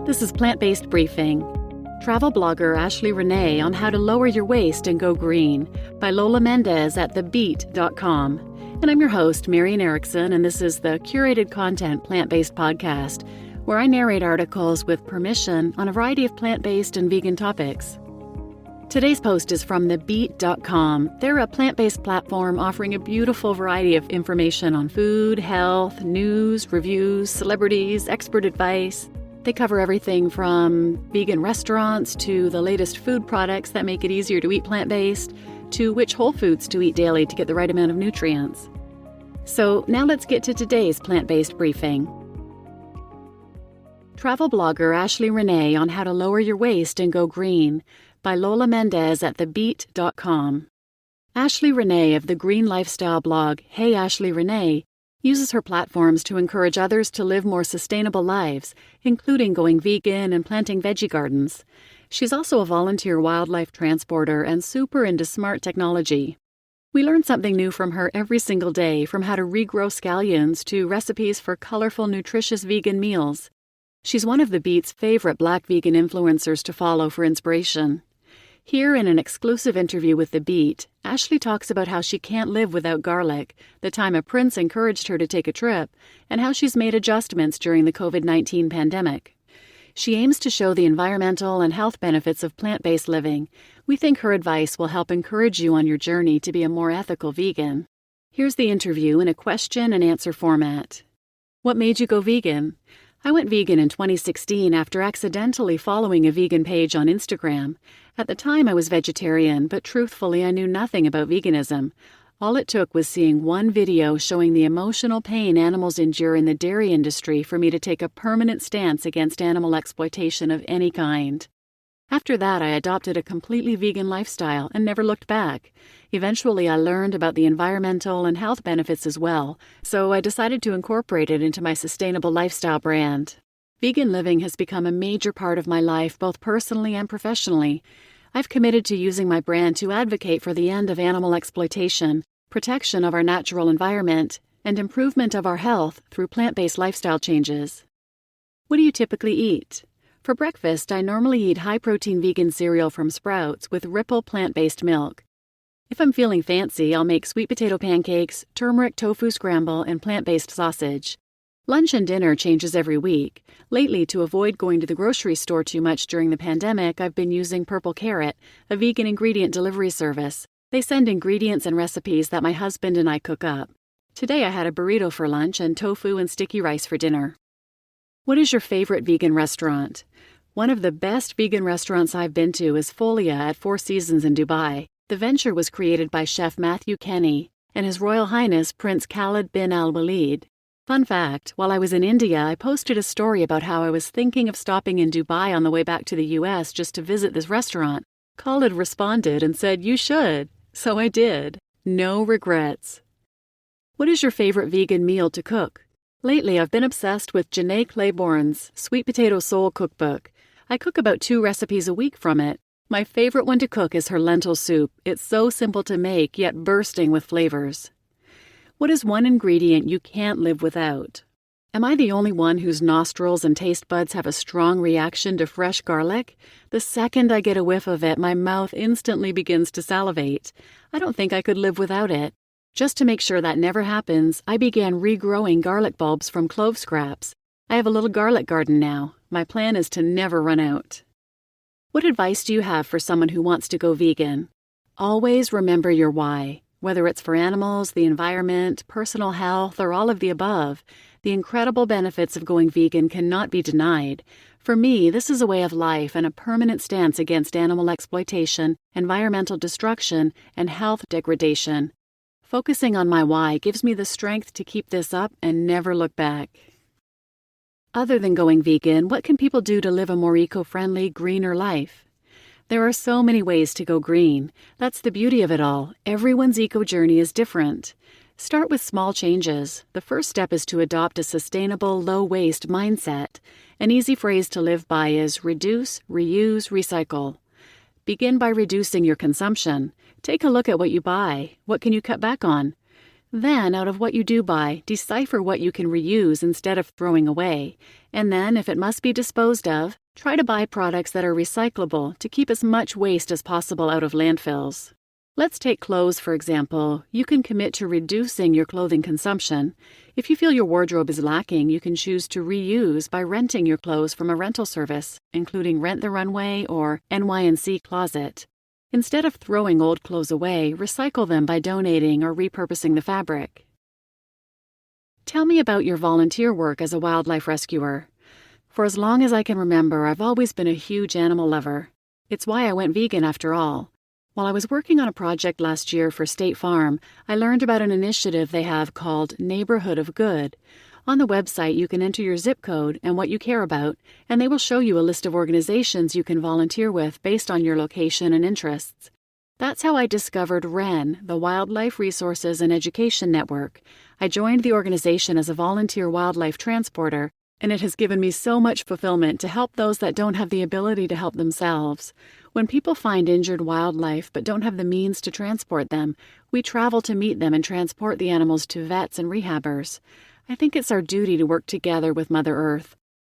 This is Plant-Based Briefing. Travel blogger Ashley Renne on how to lower your waist and go green by Lola Mendez at thebeet.com. And I'm your host, Marian Erickson, and this is the curated content plant-based podcast where I narrate articles with permission on a variety of plant-based and vegan topics. Today's post is from thebeet.com. They're a plant-based platform offering a beautiful variety of information on food, health, news, reviews, celebrities, expert advice. They cover everything from vegan restaurants to the latest food products that make it easier to eat plant-based to which whole foods to eat daily to get the right amount of nutrients. So now let's get to today's plant-based briefing. Travel blogger Ashley Renne on how to lower your waist and go green by Lola Mendez at thebeet.com. Ashley Renne of the green lifestyle blog Hey Ashley Renne uses her platforms to encourage others to live more sustainable lives, including going vegan and planting veggie gardens. She's also a volunteer wildlife transporter and super into smart technology. We learn something new from her every single day, from how to regrow scallions to recipes for colorful, nutritious vegan meals. She's one of the Beet's favorite Black vegan influencers to follow for inspiration. Here in an exclusive interview with The Beet, Ashley talks about how she can't live without garlic, the time a prince encouraged her to take a trip, and how she's made adjustments during the COVID-19 pandemic. She aims to show the environmental and health benefits of plant-based living. We think her advice will help encourage you on your journey to be a more ethical vegan. Here's the interview in a question and answer format. What made you go vegan? I went vegan in 2016 after accidentally following a vegan page on Instagram. At the time, I was vegetarian, but truthfully, I knew nothing about veganism. All it took was seeing one video showing the emotional pain animals endure in the dairy industry for me to take a permanent stance against animal exploitation of any kind. After that, I adopted a completely vegan lifestyle and never looked back. Eventually, I learned about the environmental and health benefits as well, so I decided to incorporate it into my sustainable lifestyle brand. Vegan living has become a major part of my life, both personally and professionally. I've committed to using my brand to advocate for the end of animal exploitation, protection of our natural environment, and improvement of our health through plant-based lifestyle changes. What do you typically eat? For breakfast, I normally eat high-protein vegan cereal from Sprouts with Ripple plant-based milk. If I'm feeling fancy, I'll make sweet potato pancakes, turmeric tofu scramble, and plant-based sausage. Lunch and dinner changes every week. Lately, to avoid going to the grocery store too much during the pandemic, I've been using Purple Carrot, a vegan ingredient delivery service. They send ingredients and recipes that my husband and I cook up. Today I had a burrito for lunch and tofu and sticky rice for dinner. What is your favorite vegan restaurant? One of the best vegan restaurants I've been to is Folia at Four Seasons in Dubai. The venture was created by Chef Matthew Kenny and His Royal Highness Prince Khalid bin Al-Walid. Fun fact, while I was in India, I posted a story about how I was thinking of stopping in Dubai on the way back to the US just to visit this restaurant. Khalid responded and said, "You should." So I did. No regrets. What is your favorite vegan meal to cook? Lately, I've been obsessed with Janae Claiborne's Sweet Potato Soul Cookbook. I cook about 2 recipes a week from it. My favorite one to cook is her lentil soup. It's so simple to make, yet bursting with flavors. What is one ingredient you can't live without? Am I the only one whose nostrils and taste buds have a strong reaction to fresh garlic? The second I get a whiff of it, my mouth instantly begins to salivate. I don't think I could live without it. Just to make sure that never happens, I began regrowing garlic bulbs from clove scraps. I have a little garlic garden now. My plan is to never run out. What advice do you have for someone who wants to go vegan? Always remember your why. Whether it's for animals, the environment, personal health, or all of the above, the incredible benefits of going vegan cannot be denied. For me, this is a way of life and a permanent stance against animal exploitation, environmental destruction, and health degradation. Focusing on my why gives me the strength to keep this up and never look back. Other than going vegan, what can people do to live a more eco-friendly, greener life? There are so many ways to go green. That's the beauty of it all. Everyone's eco-journey is different. Start with small changes. The first step is to adopt a sustainable, low-waste mindset. An easy phrase to live by is reduce, reuse, recycle. Begin by reducing your consumption. Take a look at what you buy. What can you cut back on? Then, out of what you do buy, decipher what you can reuse instead of throwing away. And then, if it must be disposed of, try to buy products that are recyclable to keep as much waste as possible out of landfills. Let's take clothes, for example. You can commit to reducing your clothing consumption. If you feel your wardrobe is lacking, you can choose to reuse by renting your clothes from a rental service, including Rent the Runway or NY&C Closet. Instead of throwing old clothes away, recycle them by donating or repurposing the fabric. Tell me about your volunteer work as a wildlife rescuer. For as long as I can remember, I've always been a huge animal lover. It's why I went vegan after all. While I was working on a project last year for State Farm, I learned about an initiative they have called Neighborhood of Good. On the website, you can enter your zip code and what you care about, and they will show you a list of organizations you can volunteer with based on your location and interests. That's how I discovered Renne, the Wildlife Resources and Education Network. I joined the organization as a volunteer wildlife transporter, and it has given me so much fulfillment to help those that don't have the ability to help themselves. When people find injured wildlife but don't have the means to transport them, we travel to meet them and transport the animals to vets and rehabbers. I think it's our duty to work together with Mother Earth.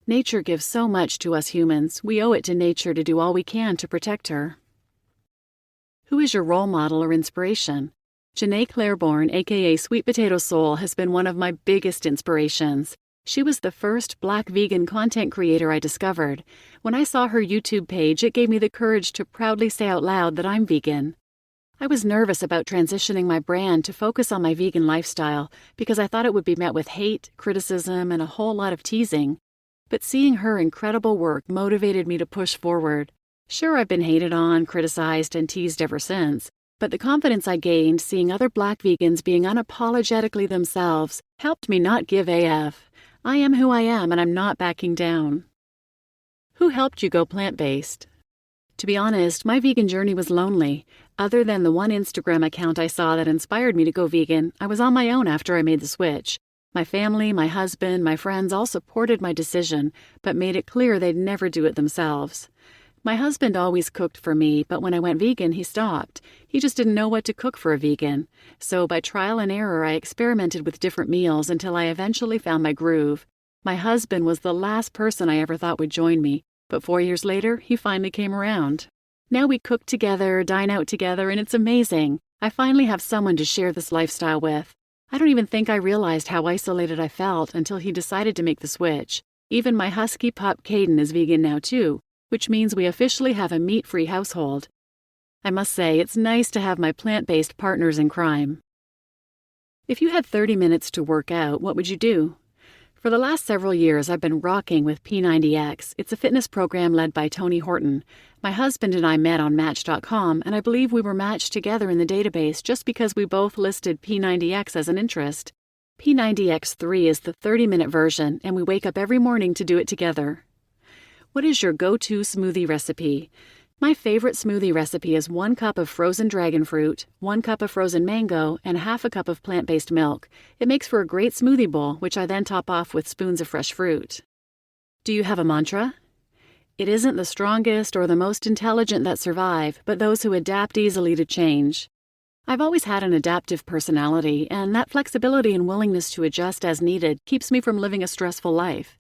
Nature gives so much to us humans. We owe it to nature to do all we can to protect her. Who is your role model or inspiration? Janae Claiborne, aka Sweet Potato Soul, has been one of my biggest inspirations. She was the first Black vegan content creator I discovered. When I saw her YouTube page, it gave me the courage to proudly say out loud that I'm vegan. I was nervous about transitioning my brand to focus on my vegan lifestyle because I thought it would be met with hate, criticism, and a whole lot of teasing. But seeing her incredible work motivated me to push forward. Sure, I've been hated on, criticized, and teased ever since, but the confidence I gained seeing other Black vegans being unapologetically themselves helped me not give AF. I am who I am, and I'm not backing down. Who helped you go plant-based? To be honest, my vegan journey was lonely. Other than the one Instagram account I saw that inspired me to go vegan, I was on my own after I made the switch. My family, my husband, my friends all supported my decision, but made it clear they'd never do it themselves. My husband always cooked for me, but when I went vegan, he stopped. He just didn't know what to cook for a vegan. So by trial and error, I experimented with different meals until I eventually found my groove. My husband was the last person I ever thought would join me, but 4 years later, he finally came around. Now we cook together, dine out together, and it's amazing. I finally have someone to share this lifestyle with. I don't even think I realized how isolated I felt until he decided to make the switch. Even my husky pup, Caden, is vegan now too, which means we officially have a meat-free household. I must say, it's nice to have my plant-based partners in crime. If you had 30 minutes to work out, what would you do? For the last several years, I've been rocking with P90X. It's a fitness program led by Tony Horton. My husband and I met on Match.com, and I believe we were matched together in the database just because we both listed P90X as an interest. P90X3 is the 30-minute version, and we wake up every morning to do it together. What is your go-to smoothie recipe? My favorite smoothie recipe is 1 cup of frozen dragon fruit, 1 cup of frozen mango, and half a cup of plant-based milk. It makes for a great smoothie bowl, which I then top off with spoons of fresh fruit. Do you have a mantra? It isn't the strongest or the most intelligent that survive, but those who adapt easily to change. I've always had an adaptive personality, and that flexibility and willingness to adjust as needed keeps me from living a stressful life.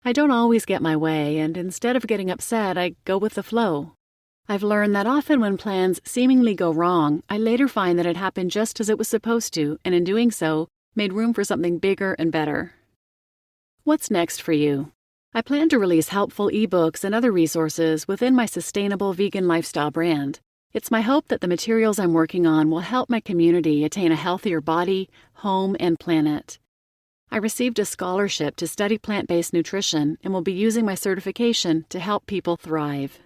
I don't always get my way, and instead of getting upset, I go with the flow. I've learned that often when plans seemingly go wrong, I later find that it happened just as it was supposed to, and in doing so, made room for something bigger and better. What's next for you? I plan to release helpful ebooks and other resources within my sustainable vegan lifestyle brand. It's my hope that the materials I'm working on will help my community attain a healthier body, home, and planet. I received a scholarship to study plant-based nutrition and will be using my certification to help people thrive.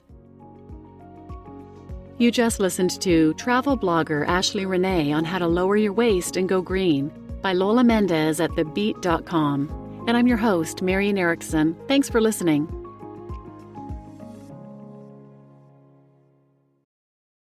You just listened to travel blogger Ashley Renne on how to lower your waist and go green by Lola Mendez at Beet.com. And I'm your host, Marian Erickson. Thanks for listening.